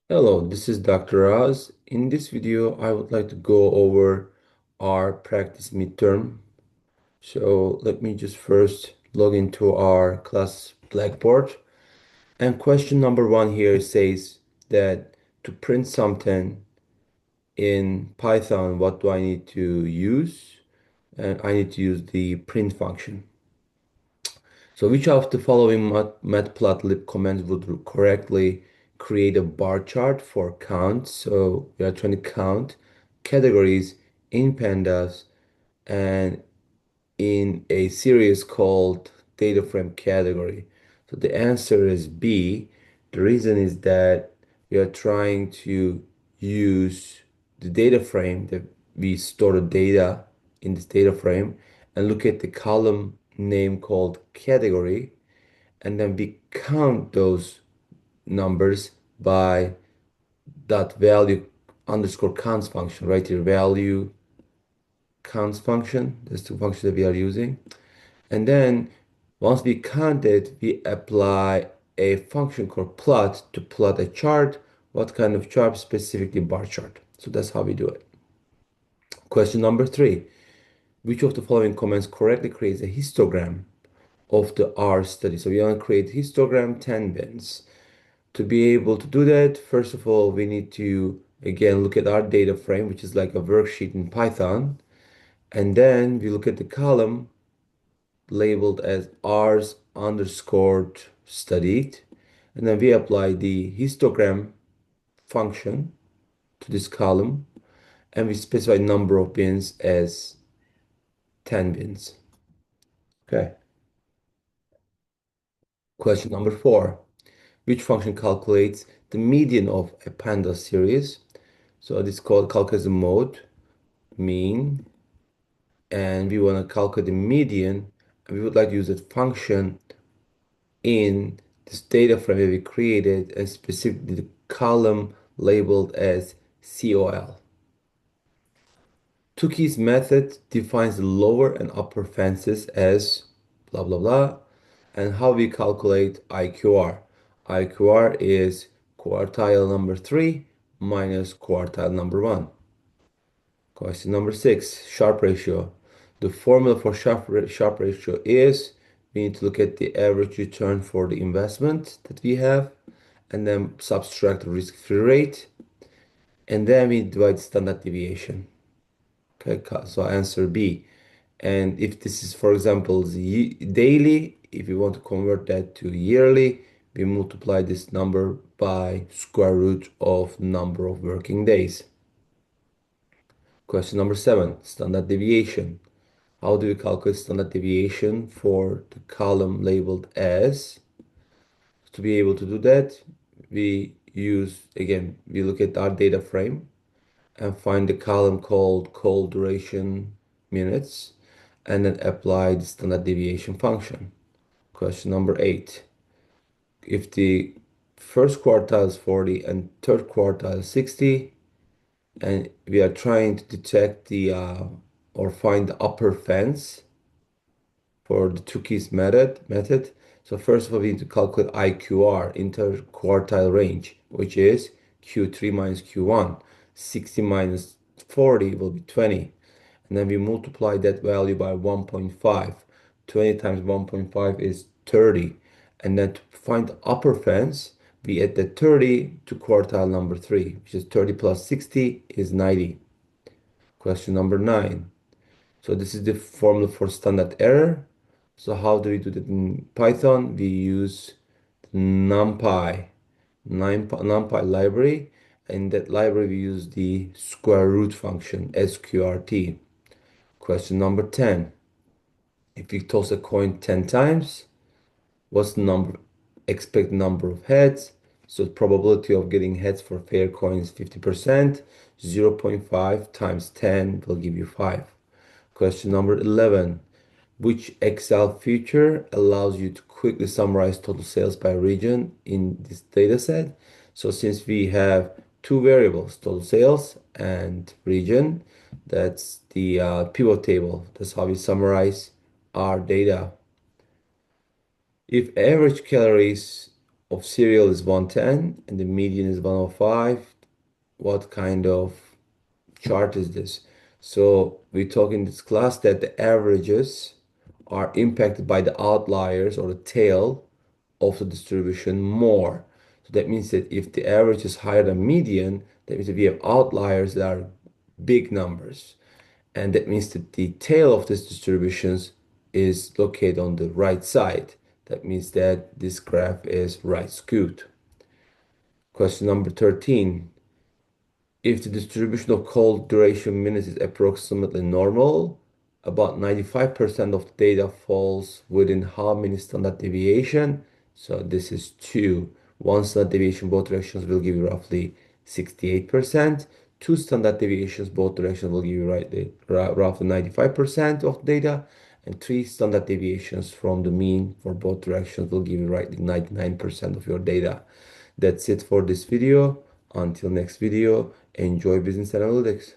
Hello, this is Dr. Oz. In this video, I would like to go over our practice midterm. So let me just first log into our class Blackboard. And question number one here says that to print something in Python, what do I need to use? And I need to use the print function. So which of the following matplotlib commands would correctly create a bar chart for count? So we are trying to count categories in pandas and in a series called data frame category. So the answer is B. The reason is that we are trying to use the data frame that we store the data in this data frame and look at the column name called category, and then we count those numbers by dot value underscore counts function right here, value counts function. That's the function that we are using. And then once we count it, we apply a function called plot to plot a chart. What kind of chart? Specifically bar chart. So that's how we do it. Question number three. Which of the following commands correctly creates a histogram of the R study? So we want to create histogram 10 bins. To be able to do that, first of all, we need to again look at our data frame, which is like a worksheet in Python. And then we look at the column labeled as R's underscored studied. And then we apply the histogram function to this column and we specify number of bins as 10 bins. Okay. Question number four. Which function calculates the median of a panda series? So this called calculates the mode, mean, and we want to calculate the median. And we would like to use that function in this data frame that we created and specifically the column labeled as COL. Tukey's method defines the lower and upper fences as blah blah blah, and how we calculate IQR. IQR is quartile number 3 minus quartile number 1. Question number 6, Sharpe ratio. The formula for Sharpe ratio is we need to look at the average return for the investment that we have and then subtract the risk-free rate and then we divide standard deviation. Okay, so answer B. And if this is, for example, the daily, if you want to convert that to yearly, we multiply this number by square root of number of working days. Question number 7, standard deviation. How do we calculate standard deviation for the column labeled as? To be able to do that, we use, again, we look at our data frame and find the column called call duration minutes and then apply the standard deviation function. Question number 8. If the first quartile is 40 and third quartile is 60, and we are trying to detect the or find the upper fence for the Tukey's method. So first of all, we need to calculate IQR, interquartile range, which is Q3 minus Q1. 60 minus 40 will be 20. And then we multiply that value by 1.5. 20 times 1.5 is 30. And then to find the upper fence, we add the 30 to quartile number 3, which is 30 plus 60 is 90. Question number 9. So this is the formula for standard error. So how do we do that in Python? We use NumPy, NumPy library. In that library, we use the square root function, sqrt. Question number 10. If you toss a coin 10 times, what's the expected number of heads? So the probability of getting heads for fair coin is 50%. 0.5 times 10 will give you 5. Question number 11. Which Excel feature allows you to quickly summarize total sales by region in this data set? So since we have two variables, total sales and region, that's the pivot table. That's how we summarize our data. If average calories of serial is 110 and the median is 105. What kind of chart is this? So we talk in this class that the averages are impacted by the outliers or the tail of the distribution more. So that means that if the average is higher than median, that means that we have outliers that are big numbers. And that means that the tail of this distributions is located on the right side. That means that this graph is right skewed. Question number 13. If the distribution of call duration minutes is approximately normal, about 95% of the data falls within how many standard deviation? So this is 2. One standard deviation both directions will give you roughly 68%. Two standard deviations both directions will give you roughly 95% of the data. And three standard deviations from the mean for both directions will give you roughly 99% of your data. That's it for this video. Until next video, enjoy business analytics.